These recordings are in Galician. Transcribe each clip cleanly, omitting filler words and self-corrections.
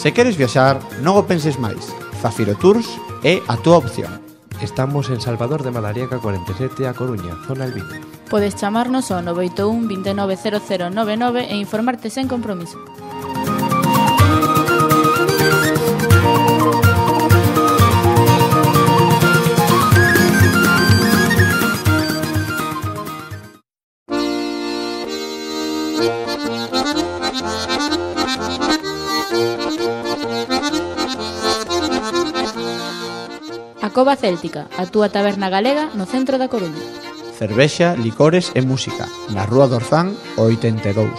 Se queres viaxar, non o penses máis. Zafiro Tours é a túa opción. Estamos en Salvador de Madariaga 47, A Coruña, zona Elviño. Podes chamarnos ao 981 29 0099 e informarte sen compromiso. A Cova Céltica, a túa taberna galega no centro da Coruña. Cervexa, licores e música, na Rúa do Orzán, 82.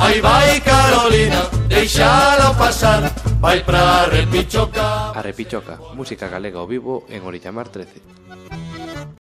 Aí vai Carolina, deixala pasar, vai pra Repichoca. A Repichoca, música galega ao vivo en Orillamar 13.